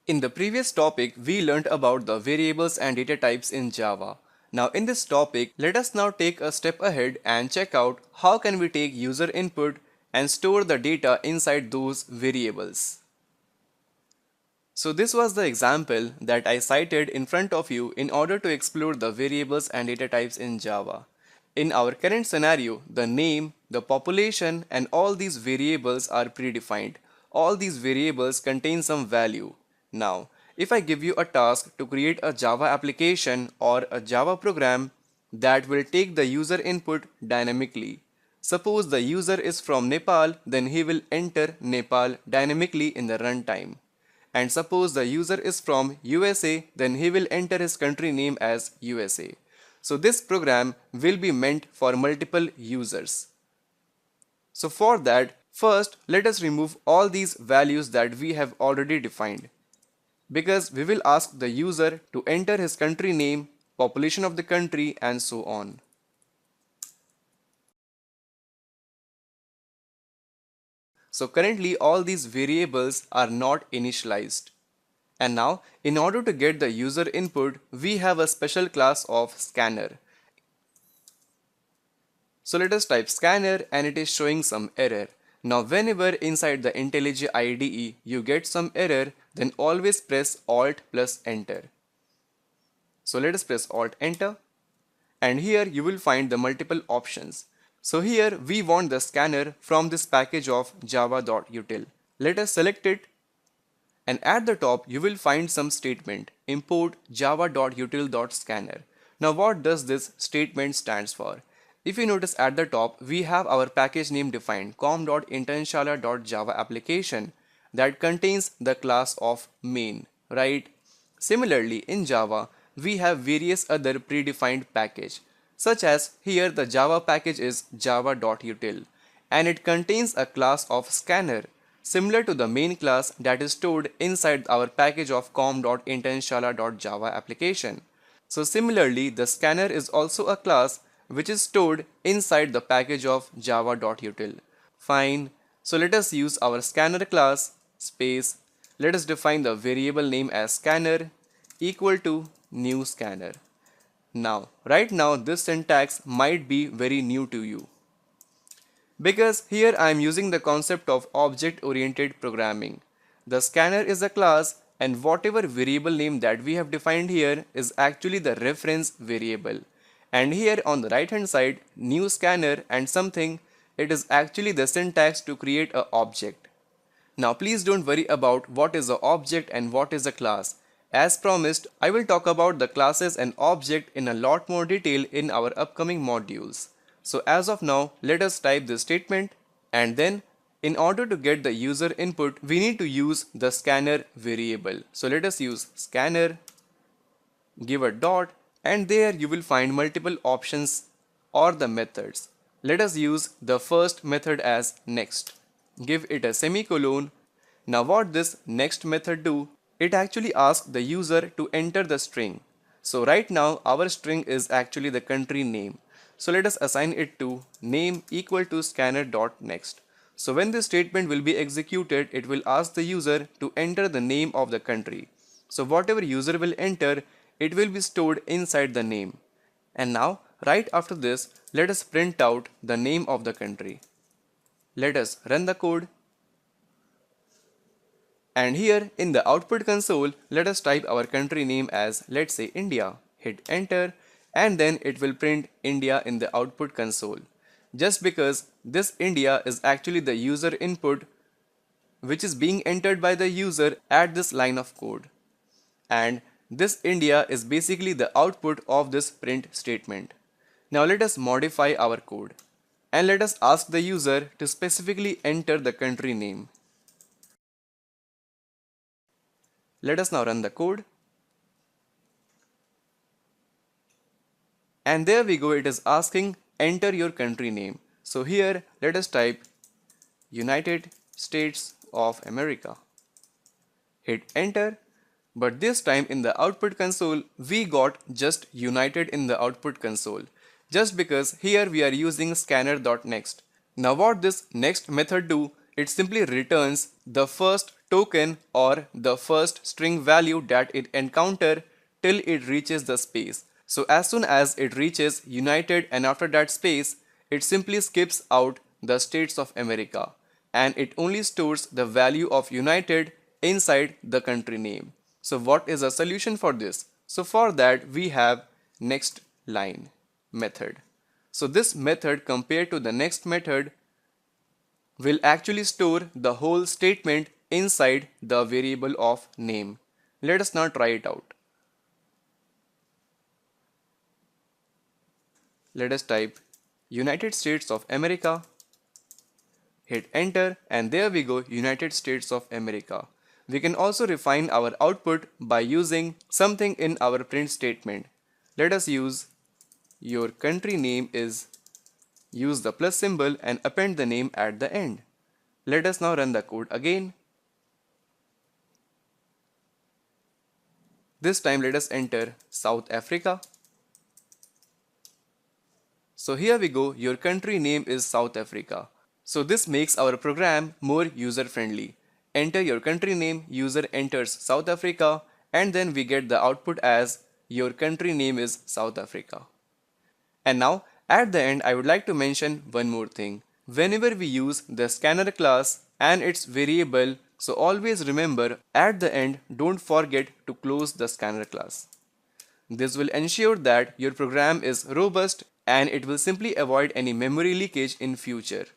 In the previous topic, we learned about the variables and data types in Java. Now in this topic, let us now take a step ahead and check out how can we take user input and store the data inside those variables. So this was the example that I cited in front of you in order to explore the variables and data types in Java. In our current scenario, the name, the population and all these variables are predefined. All these variables contain some value. Now, if I give you a task to create a Java application or a Java program that will take the user input dynamically. Suppose the user is from Nepal, then he will enter Nepal dynamically in the runtime. And suppose the user is from USA, then he will enter his country name as USA. So this program will be meant for multiple users. So for that, first let us remove all these values that we have already defined. Because we will ask the user to enter his country name, population of the country and so on. So currently all these variables are not initialized. And now, in order to get the user input, we have a special class of scanner. So let us type scanner and it is showing some error. Now whenever inside the IntelliJ IDE you get some error, then always press Alt plus Enter. So let us press Alt Enter. And here you will find the multiple options. So here we want the scanner from this package of java.util. Let us select it. And at the top you will find some statement import java.util.scanner. Now what does this statement stands for? If you notice at the top we have our package name defined com.internshala.java application that contains the class of main, right? Similarly in Java we have various other predefined package such as here the Java package is java.util and it contains a class of scanner similar to the main class that is stored inside our package of com.internshala.java application. So similarly, the scanner is also a class which is stored inside the package of java.util. Fine. So let us use our scanner class space. Let us define the variable name as scanner equal to new scanner. Now, right now this syntax might be very new to you. Because here I am using the concept of object-oriented programming. The scanner is a class and whatever variable name that we have defined here is actually the reference variable. And here on the right hand side, new scanner and something, it is actually the syntax to create an object. Now please don't worry about what is an object and what is a class. As promised, I will talk about the classes and object in a lot more detail in our upcoming modules. So as of now, let us type this statement and then in order to get the user input, we need to use the scanner variable. So let us use scanner, give a dot and there you will find multiple options or the methods. Let us use the first method as next. Give it a semicolon. Now what this next method do? It actually asks the user to enter the string. So right now our string is actually the country name. So let us assign it to name equal to Scanner.next. So when this statement will be executed, it will ask the user to enter the name of the country. So whatever user will enter, it will be stored inside the name. And now right after this, let us print out the name of the country. Let us run the code. And here in the output console, let us type our country name as let's say India. Hit enter and then it will print India in the output console. Just because this India is actually the user input which is being entered by the user at this line of code. And this India is basically the output of this print statement. Now let us modify our code and let us ask the user to specifically enter the country name. Let us now run the code. And there we go, it is asking enter your country name. So here let us type United States of America. Hit enter. But this time in the output console we got just United in the output console. Just because here we are using Scanner.next. Now what this next method do? it simply returns the first token or the first string value that it encounter till it reaches the space. So as soon as it reaches United and after that space, it simply skips out the states of America and it only stores the value of United inside the country name. So what is the solution for this? So for that we have next line method. So this method compared to the next method will actually store the whole statement inside the variable of name. Let us now try it out. Let us type United States of America, hit enter, and there we go, United States of America. We can also refine our output by using something in our print statement. Let us use your country name is, use the plus symbol and append the name at the end. Let us now run the code again. This time let us enter South Africa. So here we go, your country name is South Africa. So this makes our program more user friendly. Enter your country name, user enters South Africa, and then we get the output as your country name is South Africa. And now at the end I would like to mention one more thing. Whenever we use the scanner class and its variable, so always remember at the end don't forget to close the scanner class. This will ensure that your program is robust and it will simply avoid any memory leakage in future.